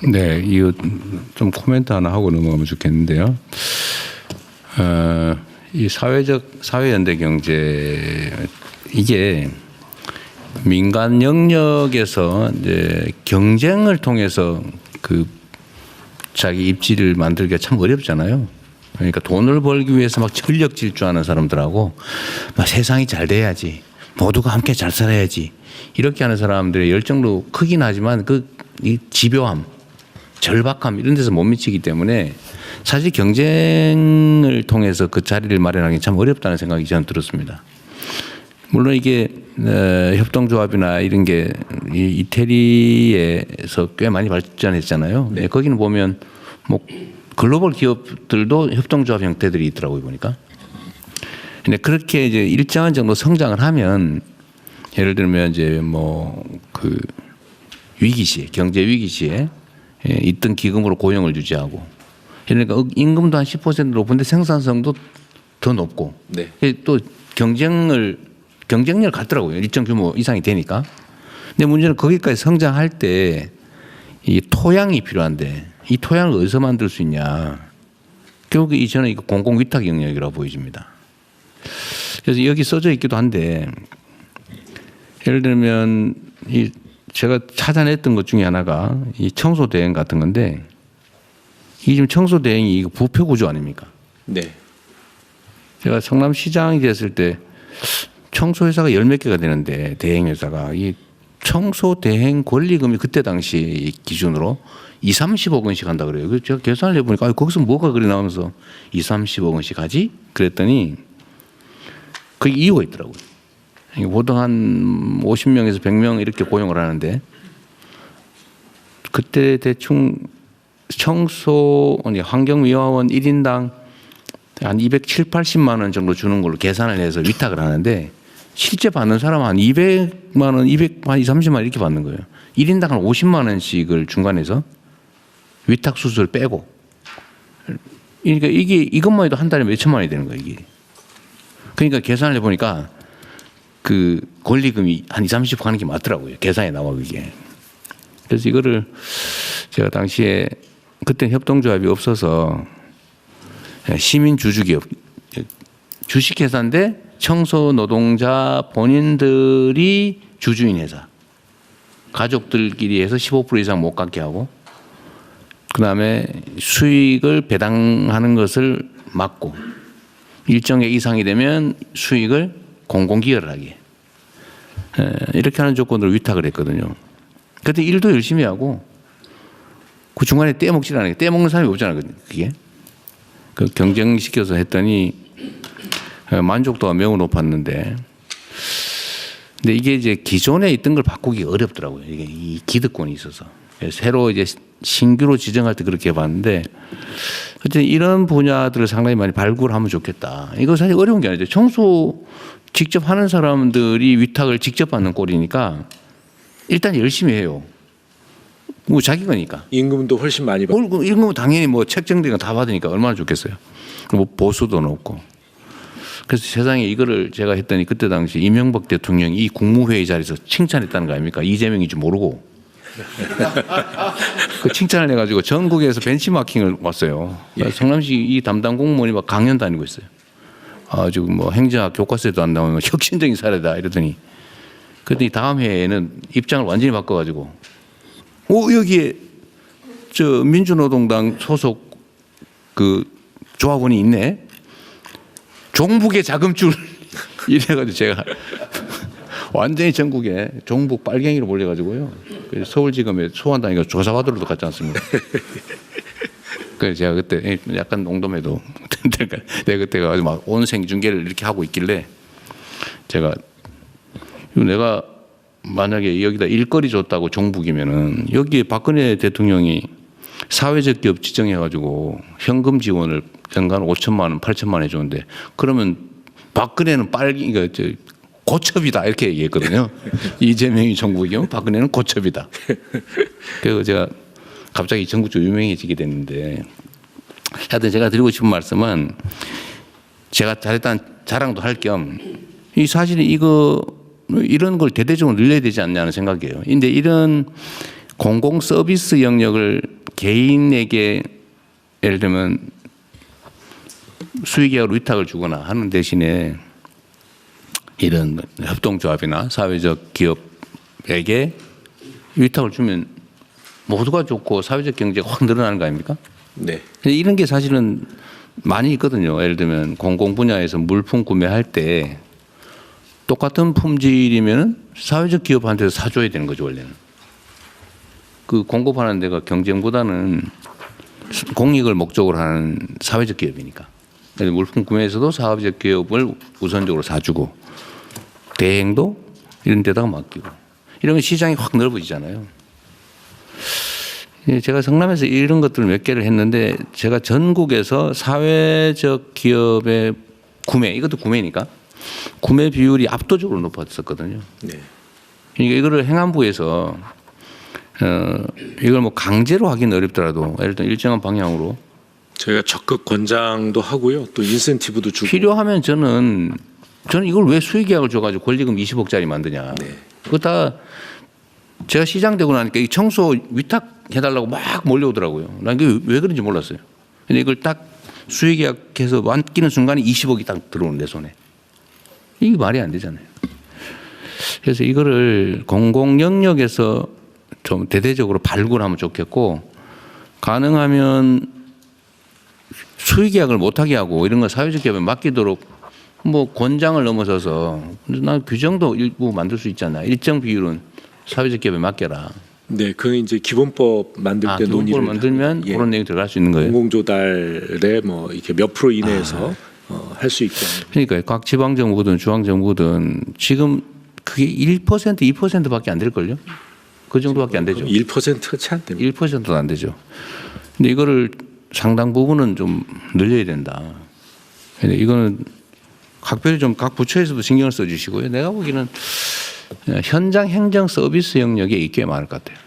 네, 이거 좀 코멘트 하나 하고 넘어가면 좋겠는데요. 이 사회연대 경제 이게 민간 영역에서 이제 경쟁을 통해서 그 자기 입지를 만들기가 참 어렵잖아요. 그러니까 돈을 벌기 위해서 막 전력 질주하는 사람들하고 막 세상이 잘 돼야지, 모두가 함께 잘 살아야지 이렇게 하는 사람들의 열정도 크긴 하지만 이 집요함, 절박함 이런 데서 못 미치기 때문에 사실 경쟁을 통해서 그 자리를 마련하기 참 어렵다는 생각이 저는 들었습니다. 물론 이게 협동조합이나 이런 게 이태리에서 꽤 많이 발전했잖아요. 네. 거기는 보면 뭐 글로벌 기업들도 협동조합 형태들이 있더라고요 보니까. 근데 그렇게 이제 일정한 정도 성장을 하면 예를 들면 이제 뭐 그 위기 시에 경제 위기 시에 있던 기금으로 고용을 유지하고 그러니까 임금도 한 10% 높은데 생산성도 더 높고 네. 또 경쟁력 같더라고요. 일정 규모 이상이 되니까. 근데 문제는 거기까지 성장할 때 이 토양이 필요한데 이 토양을 어디서 만들 수 있냐. 결국 저는 이거 공공위탁 영역이라고 보여집니다. 그래서 여기 써져 있기도 한데 예를 들면 제가 찾아냈던 것 중에 하나가 이 청소 대행 같은 건데 이 지금 청소 대행이 이거 부패 구조 아닙니까? 네. 제가 성남시장이 됐을 때 청소 회사가 열 몇 개가 되는데 대행 회사가 이 청소 대행 권리금이 그때 당시 기준으로 20-30억 원씩 한다 그래요. 그래서 제가 계산을 해보니까 거기서 뭐가 그리 나오면서 20-30억 원씩 하지? 그랬더니 그 이유가 있더라고요. 보통 한 50명에서 100명 이렇게 고용을 하는데 그때 대충 청소 환경미화원 1인당 한 270-80만 원 정도 주는 걸로 계산을 해서 위탁을 하는데 실제 받는 사람은 한 200만 원, 한 230만 원 이렇게 받는 거예요. 1인당 한 50만 원씩을 중간에서 위탁 수수를 빼고. 그러니까 이것만 해도 한 달에 몇 천만 원이 되는 거예요, 이게. 그러니까 계산을 해보니까 그 권리금이 한 20-30 하는 게 맞더라고요. 계산에 나와, 그게. 그래서 이거를 제가 당시에 그때 협동조합이 없어서 시민 주주기업 주식회사인데 청소 노동자 본인들이 주주인 회사 가족들끼리 해서 15% 이상 못 갖게 하고 그다음에 수익을 배당하는 것을 막고 일정액 이상이 되면 수익을 공공기여를 하게 이렇게 하는 조건으로 위탁을 했거든요. 그때 일도 열심히 하고 그 중간에 떼먹질 않아요. 떼먹는 사람이 없잖아요. 그게 그 경쟁시켜서 했더니 만족도가 매우 높았는데 근데 이게 이제 기존에 있던 걸 바꾸기 어렵더라고요. 이게 이 기득권이 있어서 새로 이제 신규로 지정할 때 그렇게 해봤는데 어쨌든 이런 분야들을 상당히 많이 발굴하면 좋겠다. 이거 사실 어려운 게 아니죠. 청소 직접 하는 사람들이 위탁을 직접 받는 꼴이니까 일단 열심히 해요. 뭐 자기 거니까. 임금도 훨씬 많이 받고. 임금은 당연히 뭐 책정된 거 다 받으니까 얼마나 좋겠어요. 뭐 보수도 높고. 그래서 세상에 이거를 제가 했더니 그때 당시 이명박 대통령이 이 국무회의 자리에서 칭찬했다는 거 아닙니까? 이재명인지 모르고. 그 칭찬을 해가지고 전국에서 벤치마킹을 왔어요. 성남시 이 담당 공무원이 막 강연 다니고 있어요. 지금 뭐 행정학 교과서에도 안 나오면 혁신적인 사례다 이러더니 그랬더니 다음 해에는 입장을 완전히 바꿔가지고 여기에 저 민주노동당 소속 그 조합원이 있네. 종북의 자금줄 이래가지고 제가 완전히 전국에 종북 빨갱이로 몰려가지고요. 서울지검에 소환당해서 조사받으러도 갔지 않습니까? 그래서 제가 그때 약간 농담해도 내가 그때 가지고 막 온 생중계를 이렇게 하고 있길래 제가 만약에 여기다 일거리 줬다고 종북이면은 여기에 박근혜 대통령이 사회적 기업 지정해가지고 현금 지원을 연간 5천만 원, 8천만 원 해주는데 그러면 박근혜는 고첩이다 이렇게 얘기했거든요. 이재명이 종북이면 박근혜는 고첩이다. 그래서 제가 갑자기 전국적으로 유명해지게 됐는데 하여튼 제가 드리고 싶은 말씀은 제가 잘했다는 자랑도 할 겸 이 사실 이런 걸 대대적으로 늘려야 되지 않냐는 생각이에요. 근데 이런 공공 서비스 영역을 개인에게 예를 들면 수의계약으로 위탁을 주거나 하는 대신에 이런 협동조합이나 사회적 기업에게 위탁을 주면 모두가 좋고 사회적 경제가 확 늘어나는 거 아닙니까? 네. 이런 게 사실은 많이 있거든요. 예를 들면 공공 분야에서 물품 구매할 때 똑같은 품질이면 사회적 기업한테서 사줘야 되는 거죠, 원래는. 그 공급하는 데가 경쟁보다는 공익을 목적으로 하는 사회적 기업이니까. 그래서 물품 구매에서도 사회적 기업을 우선적으로 사주고 대행도 이런 데다가 맡기고 이러면 시장이 확 넓어지잖아요. 제가 성남에서 이런 것들을 몇 개를 했는데 제가 전국에서 사회적 기업의 구매, 이것도 구매니까 구매 비율이 압도적으로 높았었거든요. 네. 그러니까 이거를 행안부에서 이걸 뭐 강제로 하기는 어렵더라도 예를 들어 일정한 방향으로 저희가 적극 권장도 하고요. 또 인센티브도 주고. 필요하면 저는 이걸 왜 수의계약을 줘가지고 권리금 20억짜리 만드냐. 네. 그거 다 제가 시장 되고 나니까 이 청소 위탁해달라고 막 몰려오더라고요. 난 이게 왜 그런지 몰랐어요. 근데 이걸 딱 수의계약해서 맡기는 순간에 20억이 딱 들어오는 내 손에. 이게 말이 안 되잖아요. 그래서 이거를 공공 영역에서 좀 대대적으로 발굴하면 좋겠고 가능하면 수의계약을 못하게 하고 이런 거 사회적 기업에 맡기도록 뭐 권장을 넘어서서 난 규정도 일부 만들 수 있잖아. 일정 비율은 사회적 기업에 맡겨라. 네, 그 이제 기본법 만들 때 논의를 기본법을 만들면 예. 그런 내용이 들어갈 수 있는 거예요. 공공조달에 뭐 이렇게 몇 프로 이내에서 할 수 있게. 그러니까 각 지방 정부든 중앙 정부든 지금 그게 1% 2%밖에 안 될 걸요. 그 정도밖에 안 되죠. 1%가 채 안 됩니다. 1%도 안 되죠. 근데 이거를 상당 부분은 좀 늘려야 된다. 근데 이거는 각별히 좀 각 부처에서도 신경을 써주시고요. 내가 보기에는 현장 행정 서비스 영역에 꽤 많을 것 같아요.